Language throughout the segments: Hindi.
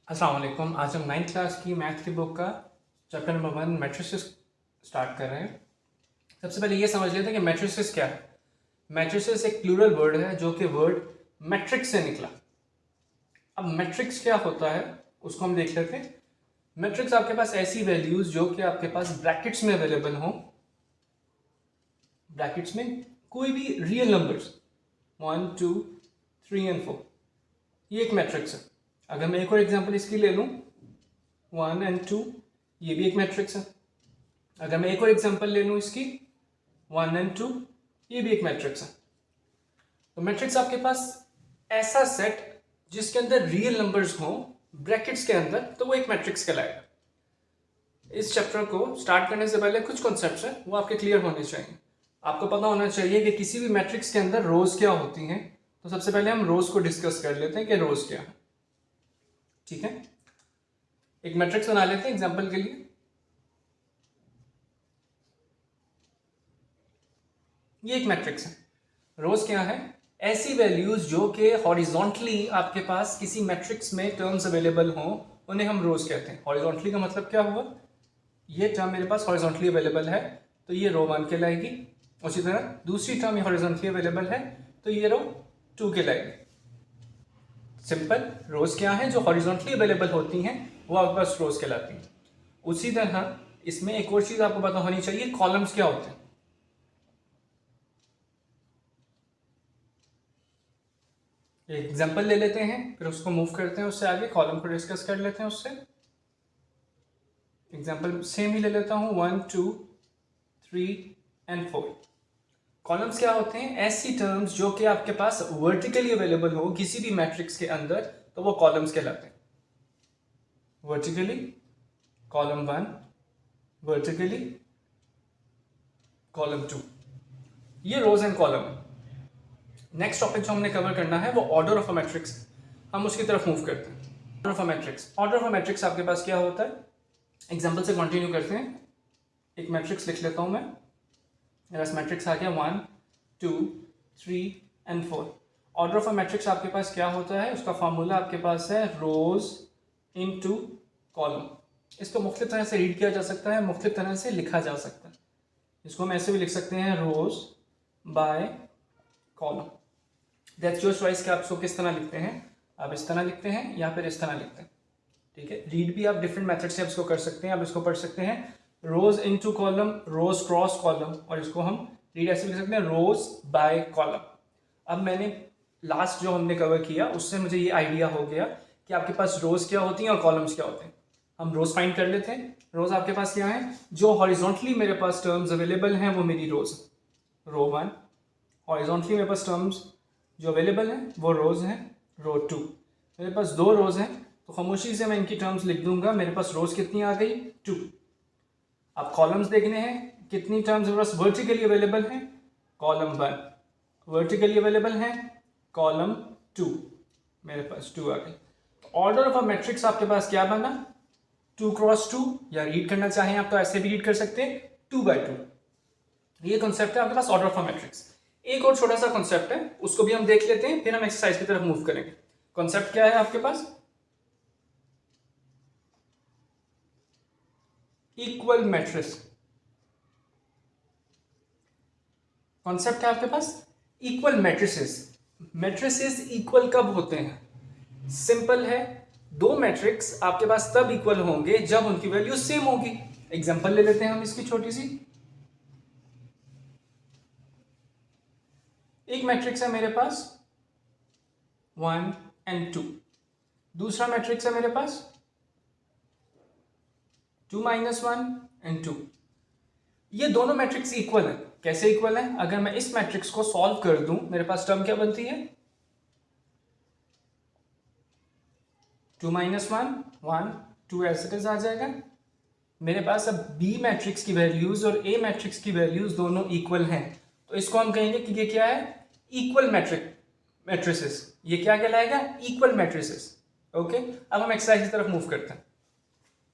अस्सलाम वालेकुम। आज हम 9th क्लास की मैथ की बुक का चैप्टर नंबर 1 मैट्रिसेस स्टार्ट कर रहे हैं। सबसे पहले ये समझ लेते हैं कि मैट्रिसेस क्या है। मैट्रिसेस एक प्लूरल वर्ड है जो कि वर्ड मैट्रिक्स से निकला। अब मैट्रिक्स क्या होता है उसको हम देख लेते हैं। मैट्रिक्स आपके पास ऐसी वैल्यूज जो कि आपके पास ब्रैकेट्स में अवेलेबल हो, ब्रैकेट्स में कोई भी रियल नंबर्स 1 2 3 एंड 4, ये एक मैट्रिक्स है। अगर मैं एक और एग्जांपल इसकी ले लूं 1 एंड 2, ये भी एक मैट्रिक्स है। अगर मैं एक और एग्जांपल ले लूं इसकी 1 एंड 2, ये भी एक मैट्रिक्स है। तो मैट्रिक्स आपके पास ऐसा सेट जिसके अंदर रियल नंबर्स हो ब्रैकेट्स के अंदर, तो वो एक मैट्रिक्स कहलाएगा। इस चैप्टर को स्टार्ट करने से पहले कुछ कॉन्सेप्ट्स हैं वो आपके क्लियर होने चाहिए। आपको पता होना चाहिए कि किसी भी मैट्रिक्स के अंदर रोज क्या होती हैं। तो सबसे पहले हम रोज को डिस्कस कर लेते हैं कि रोज क्या है। ठीक है, एक मैट्रिक्स बना लेते हैं एग्जांपल के लिए। ये एक मैट्रिक्स है। रोज क्या है? ऐसी वैल्यूज जो कि हॉरिजॉन्टली आपके पास किसी मैट्रिक्स में टर्म्स अवेलेबल हो, उन्हें हम रोज कहते हैं। हॉरिजॉन्टली का मतलब क्या हुआ? ये टर्म मेरे पास हॉरिजॉन्टली अवेलेबल है तो ये रो 1 कहलाएगी। उसी तरह दूसरी टर्म हॉरिजॉन्टली अवेलेबल है तो ये रो 2 कहलाएगी। सिंपल। रोज क्या है? जो हॉरिजॉन्टली अवेलेबल होती हैं वो आपके पास रोज कहलाती हैं। उसी तरह इसमें एक और चीज आपको पता होनी चाहिए, कॉलम्स क्या होते हैं। एक एग्जांपल ले लेते हैं फिर उसको मूव करते हैं, उससे आगे कॉलम को डिस्कस कर लेते हैं। उससे एग्जांपल सेम ही ले लेता हूं 1 2 3 एंड 4। कॉलम्स क्या होते हैं? ऐसी टर्म्स जो कि आपके पास वर्टिकली अवेलेबल हो किसी भी मैट्रिक्स के अंदर, तो वो कॉलम्स कहलाते हैं। वर्टिकली कॉलम 1, वर्टिकली कॉलम 2, ये रोज एंड कॉलम है। नेक्स्ट टॉपिक जो हमने कवर करना है वो ऑर्डर ऑफ अ मैट्रिक्स। हम उसकी तरफ मूव करते हैं। Order of a matrix. Order of a matrix आपके पास क्या होता है? एग्जांपल से कंटिन्यू करते हैं। एक मैट्रिक्स लिख लेता हूं मैं। मेरा मैट्रिक्स आ गया 1 2 3 and 4। Order of a matrix आपके पास क्या होता है? उसका फॉर्मूला आपके पास है रोज इनटू कॉलम। इसको मुख्तलिफ तरह से रीड किया जा सकता है, मुख्तलिफ तरह से लिखा जा सकता है। इसको हम ऐसे भी लिख सकते हैं rows by column. That's your choice कि आप इसको किस तरह लिखते हैं। आप इस तरह लिखते हैं या फिर इस तरह लिखते हैं। ठीक है, रीड भी आप डिफरेंट मेथड से आप इसको कर सकते हैं। आप इसको पढ़ सकते हैं रोज इनटू कॉलम, रोज क्रॉस कॉलम, और इसको हम रीड ऐसे लिख सकते हैं रोज बाय कॉलम। अब मैंने लास्ट जो हमने कवर किया उससे मुझे ये आइडिया हो गया कि आपके पास रोज क्या होती हैं और कॉलम्स क्या होते हैं। हम रोज फाइंड कर लेते हैं। रोज आपके पास क्या है? जो हॉरिजॉन्टली मेरे पास टर्म्स अवेलेबल हैं वो मेरी रोज, रो 1। हॉरिजॉन्टली मेरे पास टर्म्स जो अवेलेबल हैं वो रोज हैं, रो 2। मेरे पास दो रोज हैं तो खामोशी से मैं इनकी टर्म्स लिख दूंगा। मेरे पास रोज कितनी आ गई? 2। अब कॉलम्स देखने हैं, कितनी टर्म्स मेरे पास वर्टिकली अवेलेबल हैं? कॉलम 1 वर्टिकली अवेलेबल हैं, कॉलम 2 मेरे पास 2 आ गई। ऑर्डर ऑफ अ मैट्रिक्स आपके पास क्या बना? 2 क्रॉस 2, या रीड करना चाहें आप तो ऐसे भी रीड कर सकते हैं 2 बाई 2। ये कॉन्सेप्ट है आपके पास ऑर्डर ऑफ अ मैट्रिक्स। एक और छोटा सा कॉन्सेप्ट है उसको भी हम देख लेते हैं, फिर हम एक्सरसाइज की तरफ मूव करेंगे। कॉन्सेप्ट क्या है आपके पास? Equal matrix. कॉन्सेप्ट है आपके पास इक्वल मैट्रिसेस। मैट्रिसेस इक्वल कब होते हैं? सिंपल है, दो मैट्रिक्स आपके पास तब इक्वल होंगे जब उनकी वैल्यू सेम होगी। एग्जांपल ले लेते हैं हम इसकी छोटी सी। एक मैट्रिक्स है मेरे पास 1 एंड 2, दूसरा मैट्रिक्स है मेरे पास 2 माइनस 1 एंड 2। ये दोनों मैट्रिक्स इक्वल है। कैसे इक्वल है? अगर मैं इस मैट्रिक्स को सॉल्व कर दूं मेरे पास टर्म क्या बनती है? 2 माइनस 1 1, 2 एज इट इज आ जाएगा। मेरे पास अब बी मैट्रिक्स की वैल्यूज और ए मैट्रिक्स की वैल्यूज दोनों इक्वल हैं, तो इसको हम कहेंगे कि ये क्या है? Equal matrices. ये क्या कहलाएगा? Equal matrices. ओके, अब हम एक्सरसाइज की तरफ मूव करते हैं।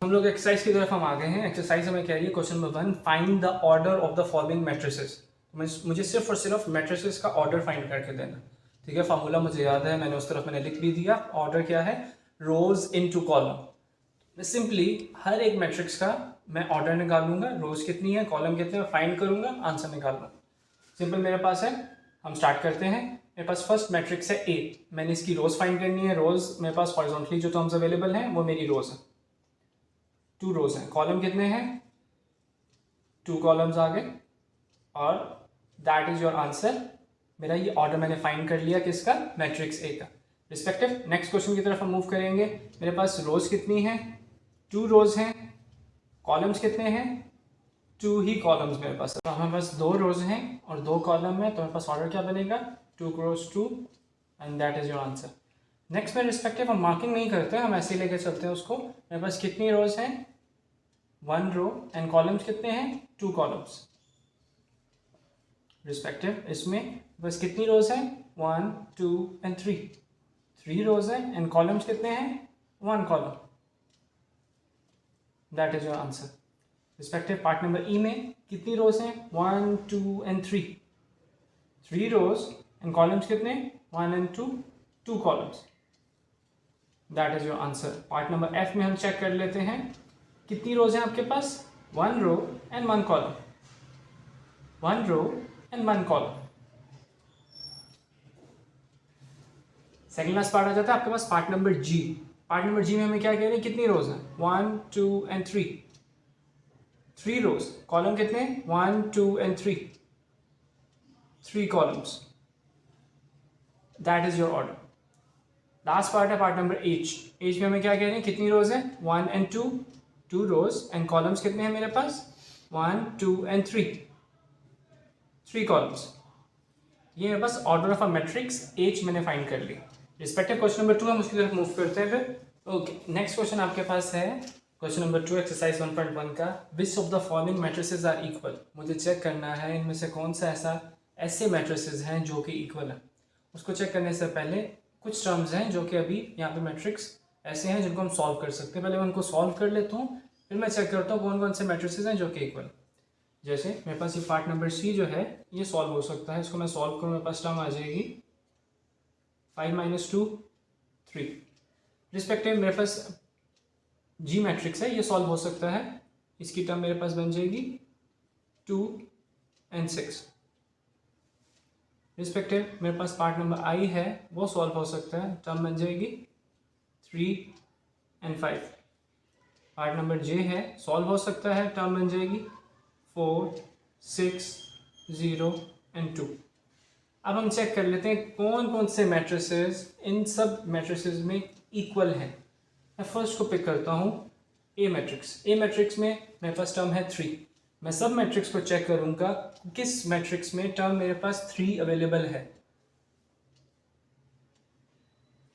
हम लोग एक्सरसाइज की तरफ हम आ गए हैं। एक्सरसाइज हमें कह रही है question number 1, find the order of the following matrices. मुझे सिर्फ और सिर्फ मैट्रिसेस का ऑर्डर फाइंड करके देना। ठीक है, फार्मूला मुझे याद है, मैंने उस तरफ मैंने लिख भी दिया। ऑर्डर क्या है? रोज इनटू कॉलम। सिंपली हर एक मैट्रिक्स का मैं ऑर्डर निकालूंगा, रोज कितनी है, कॉलम कितने हैं, फाइंड करूंगा, आंसर निकालूंगा। सिंपल मेरे पास है, हम स्टार्ट करते हैं। मेरे पास फर्स्ट मैट्रिक्स है ए, मैंने इसकी रोज फाइंड करनी है। रोज मेरे पास हॉरिजॉन्टली जो टर्म्स अवेलेबल हैं वो मेरी रोज है, 2 रोज हैं। कॉलम कितने हैं, 2 कॉलम्स आ गए, और दैट इज योर आंसर। मेरा ये ऑर्डर मैंने फाइंड कर लिया किसका, मैट्रिक्स ए का रिस्पेक्टिव। नेक्स्ट क्वेश्चन की तरफ हम मूव करेंगे। मेरे पास रोज कितनी है, 2 रोज हैं। कॉलम्स कितने हैं, 2 ही कॉलम्स मेरे पास। तो हमारे पास 2 रोज हैं और 2 कॉलम है, तो मेरे पास ऑर्डर क्या बनेगा, 2 cross 2, and that is your answer. Next में रिस्पेक्टिव हम मार्किंग नहीं करते, हम ऐसे ही लेके चलते हैं उसको। मेरे पास कितनी रोज हैं, 1 रो, एंड कॉलम्स कितने हैं, 2 कॉलम्स रिस्पेक्टिव। इसमें बस कितनी रोज हैं, 1 2 एंड 3 रोज हैं, एंड कॉलम्स कितने हैं, 1 column, that is your answer respective. Part number ई में कितनी रोज हैं, 1 2 एंड 3 रोज, एंड कॉलम्स कितने, 1 and 2 columns, that is your answer. Part number F में हम चेक कर लेते हैं, कितनी रोज हैं आपके पास, 1 row and 1 column, 1 row and 1 column. Second last part आ जाता है आपके पास part number G. Part number G में हमें क्या कह रहे हैं, कितनी रोज हैं, 1 2 एंड 3 रोज, कॉलम कितने, 1 2 and 3 columns, that is your order. Last part है पार्ट नंबर एच। एच में हमें क्या कह रहे हैं, कितनी रोज है, 1 एंड 2 रोज, एंड कॉलम्स कितने हैं मेरे पास, 1 2 एंड 3 कॉलम्स। ये मेरे पास order of a matrix H मैंने फाइंड कर ली। रिस्पेक्टिव क्वेश्चन नंबर 2 हम उसकी तरफ मूव करते हैं फिर। ओके, नेक्स्ट क्वेश्चन आपके पास है क्वेश्चन नंबर 2 एक्सरसाइज 1.1 का, which of the following matrices are equal. मुझे चेक करना है इनमें से कौन सा ऐसे मैट्रिसेस हैं जो कि इक्वल है। उसको चेक करने से पहले कुछ टर्म्स हैं जो कि अभी यहाँ पे मैट्रिक्स ऐसे हैं जिनको हम सॉल्व कर सकते हैं। पहले मैं उनको सॉल्व कर लेता हूँ, फिर मैं चेक करता हूँ कौन कौन से मैट्रिसेस हैं जो कि इक्वल। जैसे मेरे पास ये पार्ट नंबर सी जो है ये सॉल्व हो सकता है, इसको मैं सॉल्व करूँ, मेरे पास टर्म आ जाएगी 5 - 2 3 रिस्पेक्टिव। मेरे पास जी मैट्रिक्स है, ये सॉल्व हो सकता है, इसकी टर्म मेरे पास बन जाएगी 2 एंड 6 रिस्पेक्टिव। मेरे पास पार्ट नंबर आई है, वो सॉल्व हो सकता है, टर्म बन जाएगी 3 एंड 5। पार्ट नंबर जे है, सॉल्व हो सकता है, टर्म बन जाएगी 4 6 0 एंड 2। अब हम चेक कर लेते हैं कौन कौन से मैट्रिसेस इन सब मैट्रिसेस में इक्वल हैं। मैं फर्स्ट को पिक करता हूँ, ए मैट्रिक्स। ए मैट्रिक्स में मेरे पास टर्म है 3। मैं सब मैट्रिक्स को चेक करूँगा किस मैट्रिक्स में टर्म मेरे पास 3 अवेलेबल है।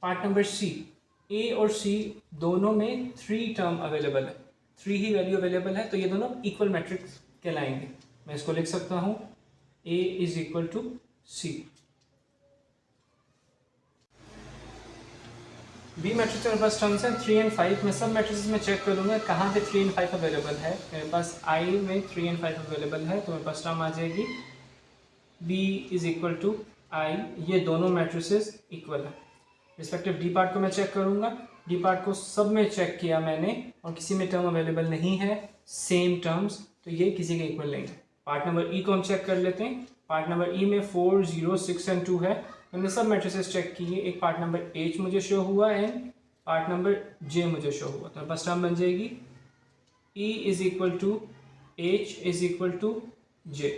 पार्ट नंबर सी, ए और सी दोनों में 3 टर्म अवेलेबल है, 3 ही वैल्यू अवेलेबल है, तो ये दोनों इक्वल मैट्रिक्स कहलाएंगे। मैं इसको लिख सकता हूँ, A is equal to C. B matrix में मेरे पास टर्म्स हैं 3 एंड 5। मैं सब मैट्रिक्स में चेक करूँगा कहाँ पे 3 एंड 5 अवेलेबल है। मेरे पास आई में 3 एंड 5 अवेलेबल है, तो मेरे पास टर्म आ जाएगी बी इज इक्वल टू आई। ये दोनों मैट्रिसेस इक्वल है। रिस्पेक्टिव डी पार्ट को मैं चेक करूँगा, डी पार्ट को सब में चेक किया मैंने और किसी में टर्म अवेलेबल नहीं है सेम टर्म्स, तो ये किसी के इक्वल नहीं है। पार्ट नंबर ई को हम चेक कर लेते हैं। पार्ट नंबर ई में 4 0 6 एंड 2 है। मैंने सब मैट्रिसेस चेक किए, एक पार्ट नंबर एच मुझे शो हुआ एंड पार्ट नंबर जे मुझे शो हुआ, तो बस टर्म बन जाएगी E is equal to H is equal to J.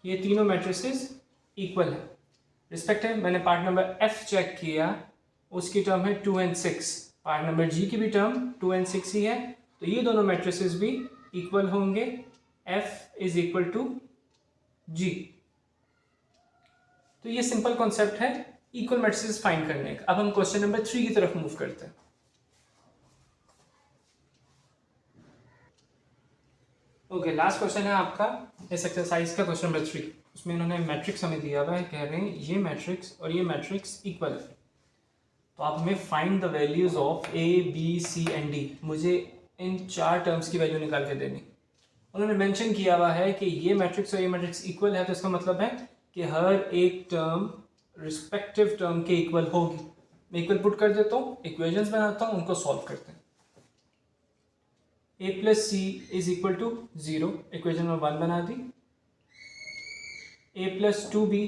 ये तीनों मैट्रिसेस इक्वल है। रिस्पेक्टिव मैंने पार्ट नंबर एफ चेक किया, उसकी टर्म है 2 एंड 6। पार्ट नंबर जी की भी टर्म 2 एंड 6 ही है, तो ये दोनों मैट्रिसेस भी इक्वल होंगे। एफ इज इक्वल टू जी। तो ये सिंपल कॉन्सेप्ट है इक्वल मैट्रिसेस फाइंड करने का। अब हम क्वेश्चन नंबर 3 की तरफ मूव करते हैं। ओके, लास्ट क्वेश्चन है आपका इस एक्सरसाइज का, क्वेश्चन नंबर 3। उसमें इन्होंने मैट्रिक्स हमें दिया हुआ है, कह रहे हैं ये मैट्रिक्स और ये मैट्रिक्स इक्वल है, तो आप हमें find the values of a b c and d. मुझे इन 4 टर्म्स की वैल्यू निकाल के देनी। उन्होंने मेंशन किया हुआ है कि ये मैट्रिक्स और ये मैट्रिक्स इक्वल है, तो इसका मतलब है कि हर एक टर्म रिस्पेक्टिव टर्म के इक्वल होगी। मैं इक्वल पुट कर देता हूँ, इक्वेशंस बनाता हूँ, उनको सॉल्व करते हैं। a plus c is equal to 0, equation number 1 बना दी। a plus 2b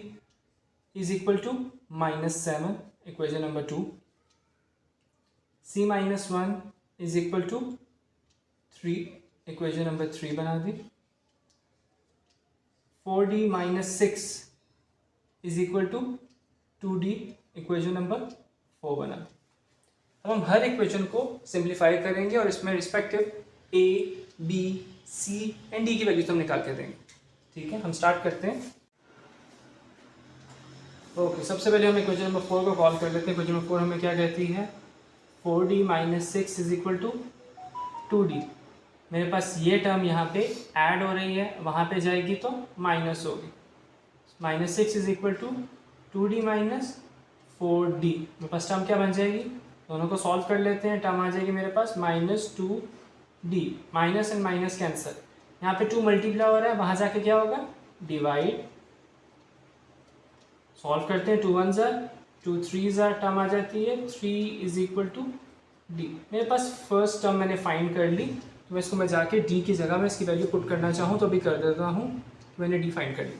is equal to -7, equation number 2। c minus 1 is equal to 3, equation number 3 बना दी। 4d minus 6 is equal to 2d, equation number 4 बना दी। अब हम हर इक्वेशन को सिंप्लीफाई करेंगे और इसमें respective a, b, c and d की वैल्यूज हम निकाल के देंगे। ठीक है, हम स्टार्ट करते हैं। ओके, सबसे पहले हम इक्वेशन नंबर 4 को कॉल कर लेते हैं। इक्वेशन नंबर 4 हमें क्या कहती है? 4d minus 6 is equal to 2d। मेरे पास ये टर्म यहाँ पे ऐड हो रही है, वहाँ पे जाएगी तो माइनस होगी। -6 is equal to 2d minus 4d। मेरे पास टर्म क्या बन जाएगी? दोनों को सॉल्व कर लेते हैं। टर्म आ जाएगी मेरे पास -2d, minus and minus cancel. यहाँ पे 2 मल्टीप्लाई हो रहा है, वहाँ जाके क्या होगा? डिवाइड। सॉल्व करते हैं, 2 1 ज़ार 2 3 ज़ार, टर्म आ जाती है 3 इज इक्वल टू डी। मेरे पास फर्स्ट टर्म मैंने फाइंड कर ली, तो मैं इसको मैं जाके डी की जगह में इसकी वैल्यू पुट करना चाहूँ तो भी कर देता हूँ। मैंने डी फाइंड कर ली।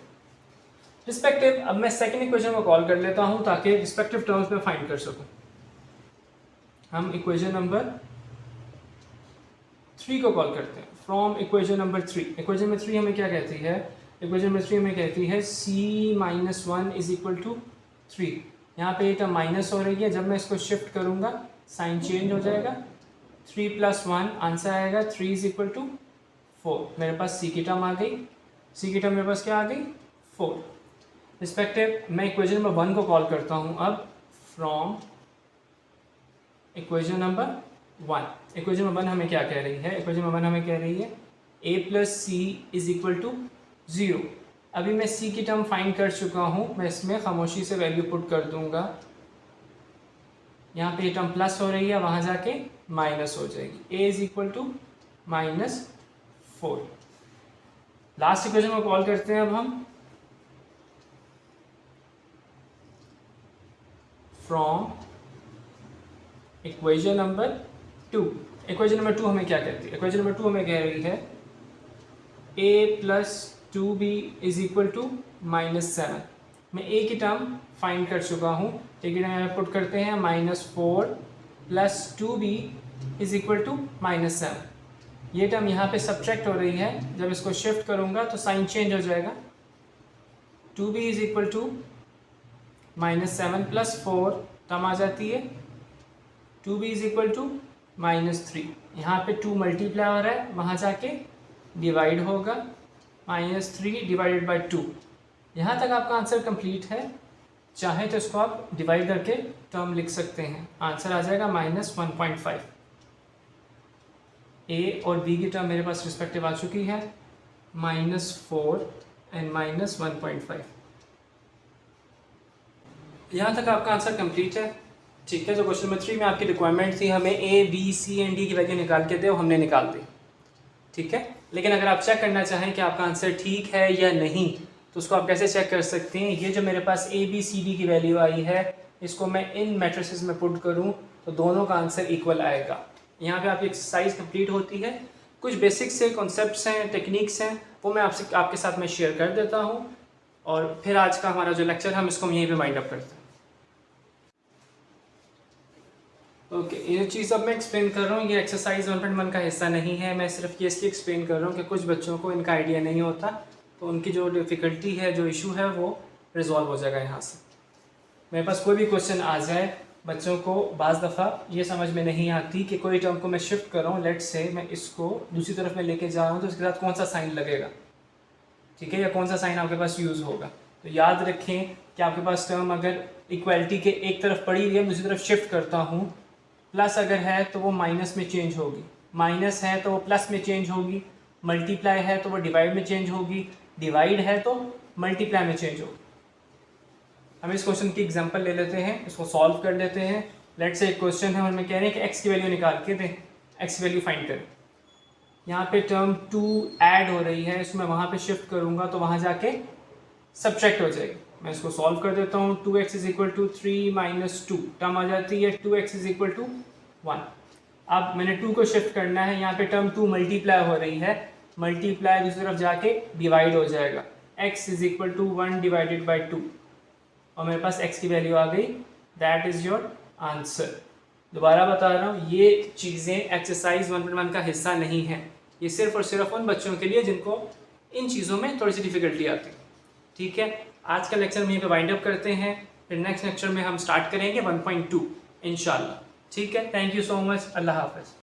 रिस्पेक्टिव, अब मैं सेकंड इक्वेशन को कॉल कर लेता हूँ ताकि रिस्पेक्टिव टर्म्स में फाइंड कर सकूँ। हम इक्वेशन नंबर 3 को कॉल करते हैं। From equation number 3, equation number 3 हमें क्या कहती है? इक्वेशन नंबर 3 हमें कहती है c minus 1 is equal to 3। यहाँ पे ये टर्म माइनस हो रही है, जब मैं इसको शिफ्ट करूँगा साइन चेंज हो जाएगा। 3 प्लस 1 आंसर आएगा 3 इज इक्वल टू 4। मेरे पास c की टर्म आ गई। c की टर्म मेरे पास क्या आ गई? 4। रिस्पेक्टिव, मैं इक्वेशन नंबर 1 को कॉल करता हूँ अब। From equation number 1, equation number 1 हमें क्या कह रही है? इक्वेशन नंबर 1 हमें कह रही है a plus c is equal to 0। अभी मैं c की टर्म फाइंड कर चुका हूँ, मैं इसमें खामोशी से वैल्यू पुट कर दूंगा। यहाँ पे ये टर्म प्लस हो रही है, वहाँ जाके माइनस हो जाएगी। a is equal to -4। Last equation को कॉल करते हैं अब हम। From equation number 2, equation number 2 हमें क्या कहती है? इक्वेशन नंबर 2 हमें कह रही है a plus 2b is equal to -7। मैं a की टर्म फाइंड कर चुका हूँ, a की टर्म पुट करते हैं। -4 plus 2b is equal to -7। ये टर्म यहाँ पे सब्ट्रैक्ट हो रही है, जब इसको शिफ्ट करूँगा तो साइन चेंज हो जाएगा। 2b is equal to -7 plus 4, term आ जाती है 2b इज इक्वल टू -3। यहाँ पे 2 मल्टीप्लाई हो रहा है, वहाँ जाके डिवाइड होगा। -3 डिवाइडेड बाई 2। यहाँ तक आपका आंसर कंप्लीट है। चाहे तो इसको आप डिवाइड करके टर्म लिख सकते हैं, आंसर आ जाएगा -1.5। a और b की टर्म मेरे पास रिस्पेक्टिव आ चुकी है, -4 एंड -1.5। यहाँ तक आपका आंसर कंप्लीट है। ठीक है, तो क्वेश्चन नंबर 3 में आपकी रिक्वायरमेंट थी हमें a, b, c and d की वैल्यू निकाल के दे, हमने निकाल दी। ठीक है, लेकिन अगर आप चेक करना चाहें कि आपका आंसर ठीक है या नहीं, तो उसको आप कैसे चेक कर सकते हैं? ये जो मेरे पास a, b, c, d की वैल्यू आई है, इसको मैं इन मैट्रिसेस में पुट करूँ तो दोनों का आंसर इक्वल आएगा। यहाँ पे आपकी एक्सरसाइज कंप्लीट होती है। कुछ बेसिक्स से कॉन्सेप्ट्स हैं, टेक्निक्स हैं, वो मैं आपके साथ में शेयर कर देता हूँ। और फिर आज का हमारा जो लेक्चर हम इसको यहीं पे वाइंड अप करते हैं। ओके, ये चीज़ अब मैं एक्सप्लेन कर रहा हूँ, ये एक्सरसाइज 1.1 का हिस्सा नहीं है। मैं सिर्फ ये इसलिए एक्सप्लेन कर रहा हूँ कि कुछ बच्चों को इनका आइडिया नहीं होता, तो उनकी जो डिफ़िकल्टी है, जो इशू है, वो रिजॉल्व हो जाएगा यहाँ से। मेरे पास कोई भी क्वेश्चन आ जाए, बच्चों को बाज़ दफ़ा ये समझ में नहीं आती कि कोई टर्म को मैं शिफ्ट कर रहा हूँ, लेट्स से मैं इसको दूसरी तरफ में लेके जा रहा हूँ, तो इसके साथ कौन सा साइन लगेगा, ठीक है, या कौन सा साइन आपके पास यूज़ होगा। तो याद रखें कि आपके पास टर्म अगर इक्वलिटी के एक तरफ पड़ी हुई है, दूसरी तरफ शिफ्ट करता हूँ, प्लस अगर है तो वो माइनस में चेंज होगी, माइनस है तो वो प्लस में चेंज होगी, मल्टीप्लाई है तो वो डिवाइड में चेंज होगी, डिवाइड है तो मल्टीप्लाई में चेंज होगी। हम इस क्वेश्चन की एग्जांपल ले लेते हैं, इसको सॉल्व कर लेते हैं। लेट्स से एक क्वेश्चन है, उनमें कह रहे हैं कि x की वैल्यू निकाल के दें, x की वैल्यू फाइंड करें। यहाँ पे टर्म 2 ऐड हो रही है, इसको मैं वहाँ पे शिफ्ट करूँगा तो वहाँ जाके सब्ट्रैक्ट हो जाएगी। मैं इसको सॉल्व कर देता हूँ। 2x is equal to 3 minus 2 term आ जाती है 2x इज इक्वल टू 1। अब मैंने 2 को शिफ्ट करना है, यहाँ पे टर्म 2 मल्टीप्लाई हो रही है, मल्टीप्लाई दूसरी तरफ जाके डिवाइड हो जाएगा। x is equal to 1 divided by 2 और मेरे पास x की वैल्यू आ गई। That is your answer. दोबारा बता रहा हूँ, ये चीज़ें एक्सरसाइज 1.1 का हिस्सा नहीं है, ये सिर्फ और सिर्फ उन बच्चों के लिए जिनको इन चीज़ों में थोड़ी सी डिफिकल्टी आती है। ठीक है, आज का लेक्चर में यहीं पे वाइंड अप करते हैं, फिर नेक्स्ट लेक्चर में हम स्टार्ट करेंगे 1.2 इंशाल्लाह। ठीक है, थैंक यू सो मच, अल्लाह हाफ़िज़।